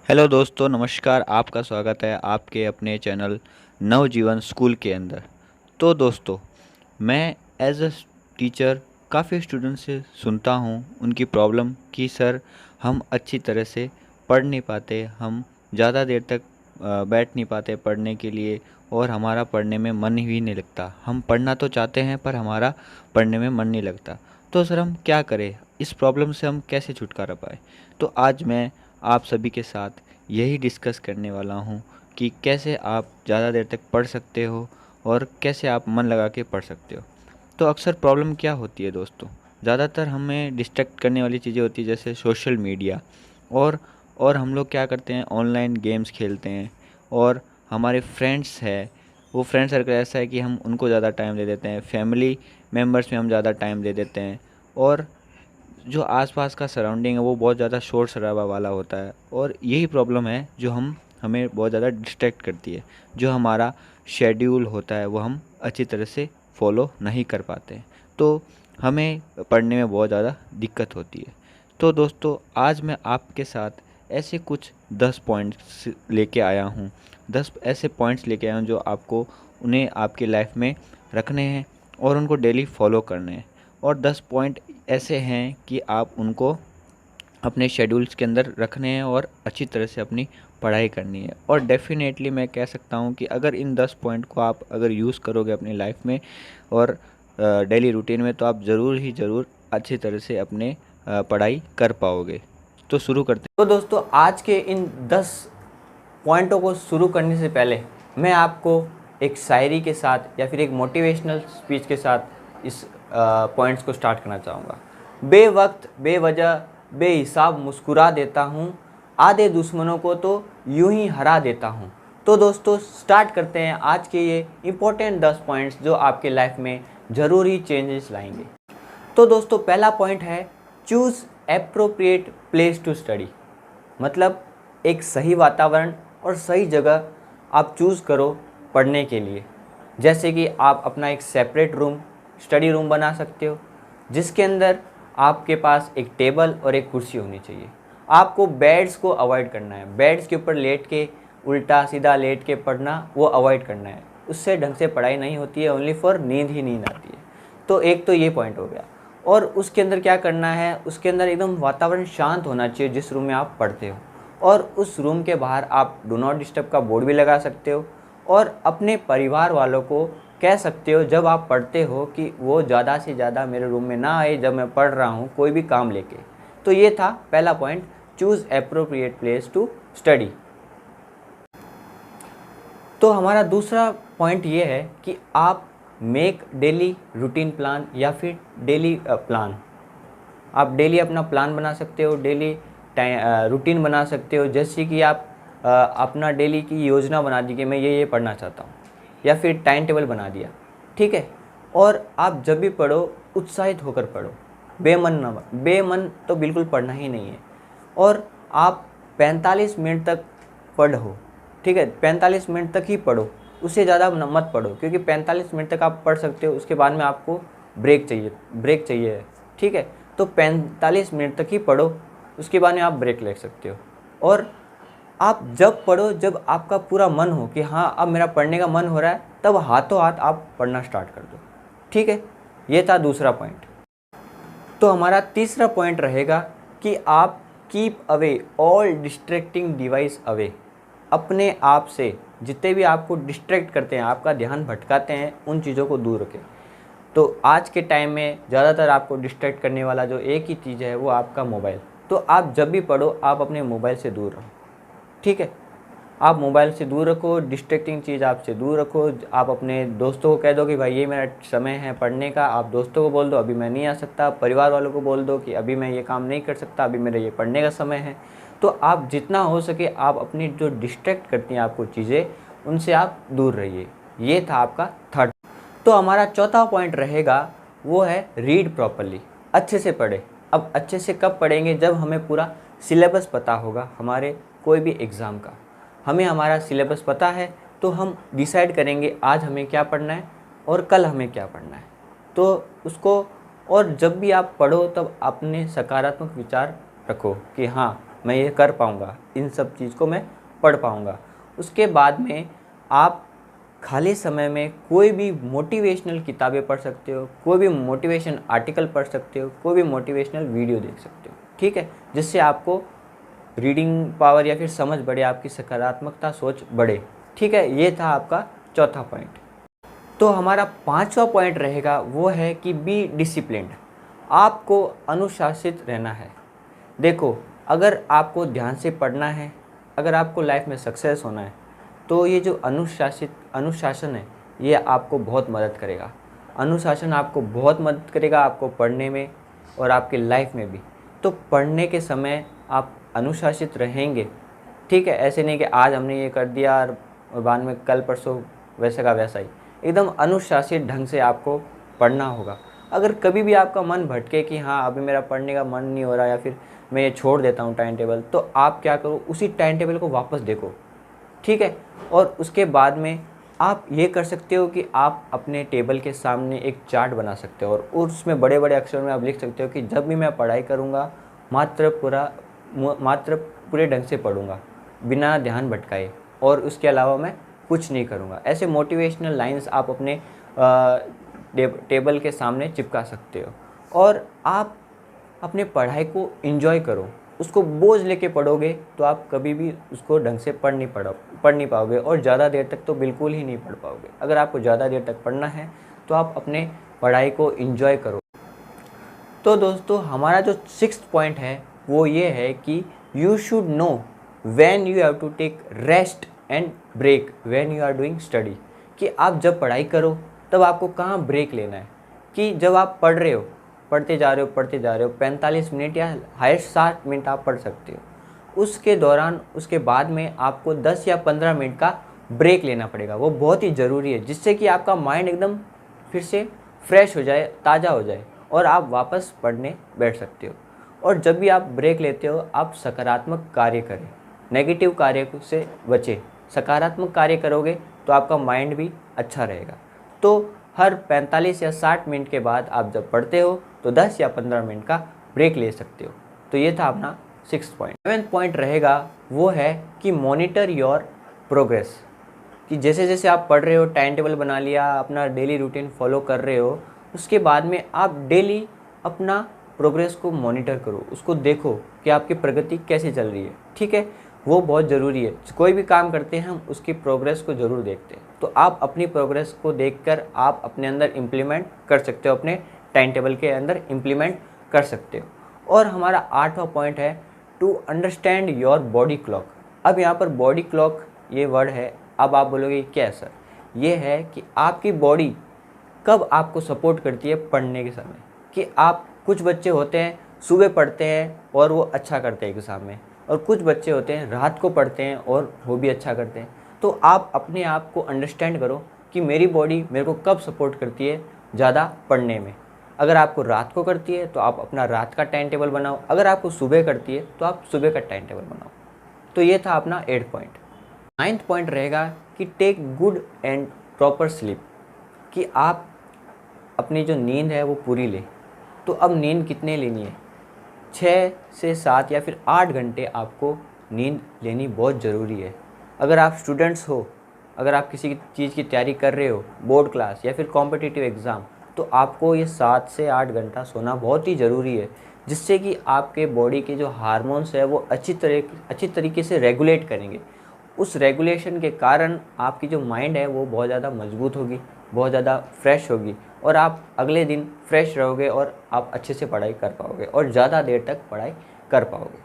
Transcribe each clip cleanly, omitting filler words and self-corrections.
Hello दोस्तों, नमस्कार। आपका स्वागत है आपके अपने चैनल नवजीवन स्कूल के अंदर। तो दोस्तों, मैं एज अ टीचर काफ़ी स्टूडेंट से सुनता हूँ उनकी प्रॉब्लम कि सर हम अच्छी तरह से पढ़ नहीं पाते, हम ज़्यादा देर तक बैठ नहीं पाते पढ़ने के लिए और हमारा पढ़ने में मन ही नहीं लगता। हम पढ़ना तो चाहते हैं पर हमारा पढ़ने में मन नहीं लगता। तो सर हम क्या करें, इस प्रॉब्लम से हम कैसे छुटकारा पाएँ? तो आज मैं आप सभी के साथ यही डिस्कस करने वाला हूँ कि कैसे आप ज़्यादा देर तक पढ़ सकते हो और कैसे आप मन लगा के पढ़ सकते हो। तो अक्सर प्रॉब्लम क्या होती है दोस्तों, ज़्यादातर हमें डिस्ट्रैक्ट करने वाली चीज़ें होती है जैसे सोशल मीडिया और और हम लोग क्या करते हैं, ऑनलाइन गेम्स खेलते हैं और हमारे फ्रेंड्स है, वो फ्रेंड सर्कल ऐसा है कि हम उनको ज़्यादा टाइम दे देते हैं, फैमिली मेम्बर्स में हम ज़्यादा टाइम दे देते हैं और जो आसपास का सराउंडिंग है वो बहुत ज़्यादा शोर शराबा वाला होता है और यही प्रॉब्लम है जो हमें बहुत ज़्यादा डिस्ट्रैक्ट करती है। जो हमारा शेड्यूल होता है वो हम अच्छी तरह से फॉलो नहीं कर पाते हैं, तो हमें पढ़ने में बहुत ज़्यादा दिक्कत होती है। तो दोस्तों, आज मैं आपके साथ ऐसे कुछ 10 पॉइंट्स लेके आया हूँ। 10 ऐसे पॉइंट्स लेके आया हूँ जो आपको उन्हें आपकी लाइफ में रखने हैं और उनको डेली फॉलो करने हैं। और 10 पॉइंट ऐसे हैं कि आप उनको अपने शेड्यूल्स के अंदर रखने हैं और अच्छी तरह से अपनी पढ़ाई करनी है। और डेफ़िनेटली मैं कह सकता हूँ कि अगर इन 10 पॉइंट को आप अगर यूज़ करोगे अपनी लाइफ में और डेली रूटीन में, तो आप ज़रूर ही ज़रूर अच्छी तरह से अपने पढ़ाई कर पाओगे। तो शुरू करते तो दोस्तों, आज के इन 10 पॉइंटों को शुरू करने से पहले मैं आपको एक शायरी के साथ या फिर एक मोटिवेशनल स्पीच के साथ इस पॉइंट्स को स्टार्ट करना चाहूँगा। बेवक्त बेवजह बेहिसाब मुस्कुरा देता हूँ, आधे दुश्मनों को तो यूं ही हरा देता हूँ। तो दोस्तों, स्टार्ट करते हैं आज के ये इम्पोर्टेंट 10 पॉइंट्स जो आपके लाइफ में ज़रूरी चेंजेस लाएंगे। तो दोस्तों, पहला पॉइंट है choose appropriate place to study. मतलब एक सही वातावरण और सही जगह आप चूज़ करो पढ़ने के लिए। जैसे कि आप अपना एक सेपरेट रूम, स्टडी रूम बना सकते हो, जिसके अंदर आपके पास एक टेबल और एक कुर्सी होनी चाहिए। आपको बेड्स को अवॉइड करना है, बेड्स के ऊपर लेट के उल्टा सीधा लेट के पढ़ना वो अवॉइड करना है। उससे ढंग से पढ़ाई नहीं होती है, ओनली फॉर नींद ही नींद आती है। तो एक तो ये पॉइंट हो गया। और उसके अंदर क्या करना है, उसके अंदर एकदम वातावरण शांत होना चाहिए जिस रूम में आप पढ़ते हो। और उस रूम के बाहर आप डू नॉट डिस्टर्ब का बोर्ड भी लगा सकते हो और अपने परिवार वालों को कह सकते हो जब आप पढ़ते हो कि वो ज़्यादा से ज़्यादा मेरे रूम में ना आए जब मैं पढ़ रहा हूँ कोई भी काम लेके। तो ये था पहला point, choose appropriate place to study. तो हमारा दूसरा पॉइंट ये है कि आप मेक डेली रूटीन प्लान या फिर डेली प्लान। आप डेली अपना प्लान बना सकते हो, डेली रूटीन बना सकते हो। जैसे कि आप अपना डेली की योजना बना दी कि मैं ये पढ़ना चाहता हूँ, या फिर टाइम टेबल बना दिया, ठीक है। और आप जब भी पढ़ो उत्साहित होकर पढ़ो, बेमन ना, बेमन तो बिल्कुल पढ़ना ही नहीं है। और आप 45 मिनट तक पढ़ो, ठीक है, 45 मिनट तक ही पढ़ो, उससे ज़्यादा मत पढ़ो, क्योंकि 45 मिनट तक आप पढ़ सकते हो, उसके बाद में आपको ब्रेक चाहिए, ठीक है। तो 45 मिनट तक ही पढ़ो, उसके बाद में आप ब्रेक ले सकते हो। और आप जब पढ़ो जब आपका पूरा मन हो कि हाँ अब मेरा पढ़ने का मन हो रहा है, तब हाथों हाथ आप पढ़ना स्टार्ट कर दो, ठीक है। ये था दूसरा पॉइंट। तो हमारा तीसरा पॉइंट रहेगा कि आप keep away all distracting device away. अपने आप से जितने भी आपको डिस्ट्रैक्ट करते हैं, आपका ध्यान भटकाते हैं, उन चीज़ों को दूर रखें। तो आज के टाइम में ज़्यादातर आपको डिस्ट्रैक्ट करने वाला जो एक ही चीज़ है वो आपका मोबाइल। तो आप जब भी पढ़ो आप अपने मोबाइल से दूर रहो, ठीक है। आप मोबाइल से दूर रखो, डिस्ट्रैक्टिंग चीज़ आपसे दूर रखो। आप अपने दोस्तों को कह दो कि भाई ये मेरा समय है पढ़ने का, आप दोस्तों को बोल दो अभी मैं नहीं आ सकता। परिवार वालों को बोल दो कि अभी मैं ये काम नहीं कर सकता, अभी मेरा ये पढ़ने का समय है। तो आप जितना हो सके आप अपनी जो डिस्ट्रैक्ट करती हैं आपको चीज़ें, उनसे आप दूर रहिए। ये था आपका थर्ड। तो हमारा चौथा पॉइंट रहेगा वो है रीड प्रॉपरली। अच्छे से पढ़े। अब अच्छे से कब पढ़ेंगे, जब हमें पूरा सिलेबस पता होगा हमारे कोई भी एग्ज़ाम का। हमें हमारा सिलेबस पता है तो हम डिसाइड करेंगे आज हमें क्या पढ़ना है और कल हमें क्या पढ़ना है। तो उसको, और जब भी आप पढ़ो तब अपने सकारात्मक विचार रखो कि हाँ मैं ये कर पाऊँगा, इन सब चीज़ को मैं पढ़ पाऊँगा। उसके बाद में आप खाली समय में कोई भी मोटिवेशनल किताबें पढ़ सकते हो, कोई भी मोटिवेशन आर्टिकल पढ़ सकते हो, कोई भी मोटिवेशनल वीडियो देख सकते हो, ठीक है, जिससे आपको रीडिंग पावर या फिर समझ बढ़े, आपकी सकारात्मकता सोच बढ़े, ठीक है। ये था आपका चौथा पॉइंट। तो हमारा पांचवा पॉइंट रहेगा वो है कि बी डिसिप्लिन्ड। आपको अनुशासित रहना है। देखो, अगर आपको ध्यान से पढ़ना है, अगर आपको लाइफ में सक्सेस होना है, तो ये जो अनुशासन है ये आपको बहुत मदद करेगा। अनुशासन आपको बहुत मदद करेगा आपको पढ़ने में और आपकी लाइफ में भी। तो पढ़ने के समय आप अनुशासित रहेंगे, ठीक है। ऐसे नहीं कि आज हमने ये कर दिया और बाद में कल परसों वैसे का वैसा ही। एकदम अनुशासित ढंग से आपको पढ़ना होगा। अगर कभी भी आपका मन भटके कि हाँ अभी मेरा पढ़ने का मन नहीं हो रहा या फिर मैं ये छोड़ देता हूँ टाइम टेबल, तो आप क्या करो, उसी टाइम टेबल को वापस देखो, ठीक है। और उसके बाद में आप ये कर सकते हो कि आप अपने टेबल के सामने एक चार्ट बना सकते हो और उसमें बड़े बड़े अक्षर में आप लिख सकते हो कि जब भी मैं पढ़ाई करूँगा मात्र पूरे ढंग से पढ़ूँगा, बिना ध्यान भटकाए, और उसके अलावा मैं कुछ नहीं करूँगा। ऐसे मोटिवेशनल लाइंस आप अपने टेबल के सामने चिपका सकते हो। और आप अपने पढ़ाई को एंजॉय करो, उसको बोझ लेके पढ़ोगे तो आप कभी भी उसको ढंग से पढ़ नहीं पाओगे और ज़्यादा देर तक तो बिल्कुल ही नहीं पढ़ पाओगे। अगर आपको ज़्यादा देर तक पढ़ना है तो आप अपने पढ़ाई को एंजॉय करो। तो दोस्तों, हमारा जो 6th पॉइंट है वो ये है कि you should know when you have to take rest and break when you are doing study. कि आप जब पढ़ाई करो तब आपको कहाँ ब्रेक लेना है। कि जब आप पढ़ रहे हो, पढ़ते जा रहे हो 45 मिनट या हाईएस्ट 60 मिनट आप पढ़ सकते हो। उसके दौरान उसके बाद में आपको 10 या 15 मिनट का ब्रेक लेना पड़ेगा। वो बहुत ही ज़रूरी है, जिससे कि आपका माइंड एकदम फिर से फ्रेश हो जाए, ताज़ा हो जाए और आप वापस पढ़ने बैठ सकते हो। और जब भी आप ब्रेक लेते हो आप सकारात्मक कार्य करें, नेगेटिव कार्य से बचें। सकारात्मक कार्य करोगे तो आपका माइंड भी अच्छा रहेगा। तो हर 45 या 60 मिनट के बाद आप जब पढ़ते हो तो 10 या 15 मिनट का ब्रेक ले सकते हो। तो ये था अपना 6th पॉइंट। 7th पॉइंट रहेगा वो है कि मॉनिटर योर प्रोग्रेस। कि जैसे जैसे आप पढ़ रहे हो, टाइम टेबल बना लिया, अपना डेली रूटीन फॉलो कर रहे हो, उसके बाद में आप डेली अपना प्रोग्रेस को मॉनिटर करो, उसको देखो कि आपकी प्रगति कैसे चल रही है, ठीक है। वो बहुत ज़रूरी है। कोई भी काम करते हैं हम उसकी प्रोग्रेस को ज़रूर देखते हैं। तो आप अपनी प्रोग्रेस को देखकर आप अपने अंदर इम्प्लीमेंट कर सकते हो, अपने टाइम टेबल के अंदर इम्प्लीमेंट कर सकते हो। और हमारा 8वां पॉइंट है to understand your body clock. अब यहाँ पर बॉडी क्लॉक ये वर्ड है, अब आप बोलोगे क्या है सर? ये है कि आपकी बॉडी कब आपको सपोर्ट करती है पढ़ने के समय। कि आप, कुछ बच्चे होते हैं सुबह पढ़ते हैं और वो अच्छा करते हैं एग्ज़ाम में, और कुछ बच्चे होते हैं रात को पढ़ते हैं और वो भी अच्छा करते हैं। तो आप अपने आप को अंडरस्टैंड करो कि मेरी बॉडी मेरे को कब सपोर्ट करती है ज़्यादा पढ़ने में। अगर आपको रात को करती है तो आप अपना रात का टाइम टेबल बनाओ, अगर आपको सुबह करती है तो आप सुबह का टाइम टेबल बनाओ। तो ये था अपना 8th पॉइंट। 9th पॉइंट रहेगा कि take good and proper sleep. कि आप अपनी जो नींद है वो पूरी ले। तो अब नींद कितने लेनी है? 6 से 7 या फिर 8 घंटे आपको नींद लेनी बहुत ज़रूरी है। अगर आप स्टूडेंट्स हो, अगर आप किसी चीज़ की तैयारी कर रहे हो, बोर्ड क्लास या फिर कॉम्पिटिटिव एग्ज़ाम, तो आपको ये 7 से 8 घंटा सोना बहुत ही ज़रूरी है, जिससे कि आपके बॉडी के जो हार्मोन्स है वो अच्छी तरीके से रेगुलेट करेंगे। उस रेगुलेशन के कारण आपकी जो माइंड है वो बहुत ज़्यादा मजबूत होगी, बहुत ज़्यादा फ्रेश होगी, और आप अगले दिन फ्रेश रहोगे और आप अच्छे से पढ़ाई कर पाओगे और ज़्यादा देर तक पढ़ाई कर पाओगे।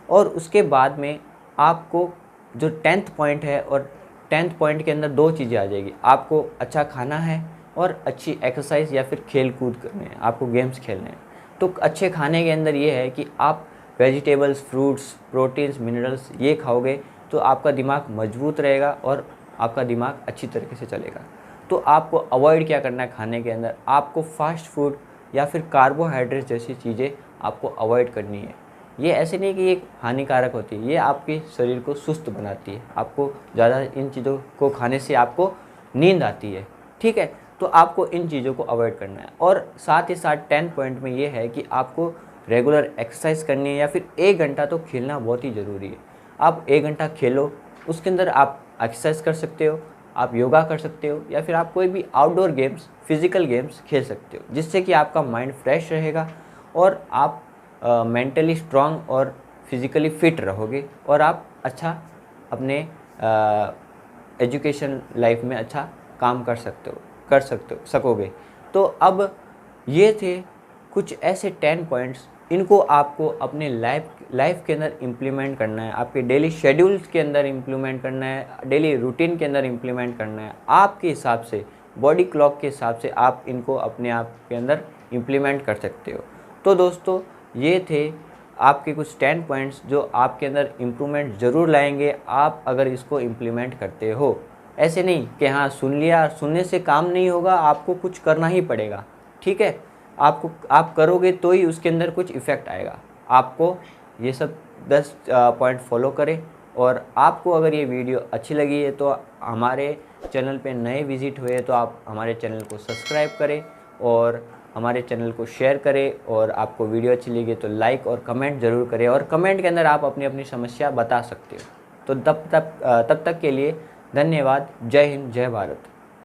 और उसके बाद में आपको जो 10th पॉइंट है, और 10th पॉइंट के अंदर 2 चीज़ें आ जाएगी। आपको अच्छा खाना है और अच्छी एक्सरसाइज या फिर खेल कूद करने हैं, आपको गेम्स खेलने हैं। तो अच्छे खाने के अंदर ये है कि आप वेजिटेबल्स, फ्रूट्स, प्रोटीन्स, मिनरल्स ये खाओगे तो आपका दिमाग मजबूत रहेगा और आपका दिमाग अच्छी तरीके से चलेगा। तो आपको अवॉइड क्या करना है खाने के अंदर? आपको फास्ट फूड या फिर कार्बोहाइड्रेट जैसी चीज़ें आपको अवॉइड करनी है। ये ऐसे नहीं कि ये हानिकारक होती है, ये आपके शरीर को सुस्त बनाती है। आपको ज़्यादा इन चीज़ों को खाने से आपको नींद आती है, ठीक है। तो आपको इन चीज़ों को अवॉइड करना है। और साथ ही साथ 10th पॉइंट में ये है कि आपको रेगुलर एक्सरसाइज करनी है या फिर 1 घंटा तो खेलना बहुत ही ज़रूरी है। आप 1 घंटा खेलो, उसके अंदर आप एक्सरसाइज कर सकते हो, आप योगा कर सकते हो या फिर आप कोई भी आउटडोर गेम्स, फिजिकल गेम्स खेल सकते हो, जिससे कि आपका माइंड फ्रेश रहेगा और आप मेंटली स्ट्रांग और फिज़िकली फिट रहोगे और आप अच्छा अपने एजुकेशन लाइफ में अच्छा काम कर सकते हो सकोगे। तो अब ये थे कुछ ऐसे 10 पॉइंट्स, इनको आपको अपने लाइफ के अंदर इम्प्लीमेंट करना है, आपके डेली शेड्यूल्स के अंदर इम्प्लीमेंट करना है, डेली रूटीन के अंदर इम्प्लीमेंट करना है। आपके हिसाब से, बॉडी क्लॉक के हिसाब से आप इनको अपने आप के अंदर इम्प्लीमेंट कर सकते हो। तो दोस्तों, ये थे आपके कुछ 10 पॉइंट्स जो आपके अंदर इम्प्रूवमेंट ज़रूर लाएंगे आप अगर इसको इम्प्लीमेंट करते हो। ऐसे नहीं कि हाँ सुन लिया, सुनने से काम नहीं होगा, आपको कुछ करना ही पड़ेगा। ठीक है, आप करोगे तो ही उसके अंदर कुछ इफ़ेक्ट आएगा। आपको ये सब 10 पॉइंट फॉलो करें। और आपको अगर ये वीडियो अच्छी लगी है तो हमारे चैनल पे नए विजिट हुए तो आप हमारे चैनल को सब्सक्राइब करें और हमारे चैनल को शेयर करें। और आपको वीडियो अच्छी लगी तो लाइक और कमेंट ज़रूर करें और कमेंट के अंदर आप अपनी अपनी समस्या बता सकते हो। तो तब तक के लिए धन्यवाद। जय हिंद, जय भारत।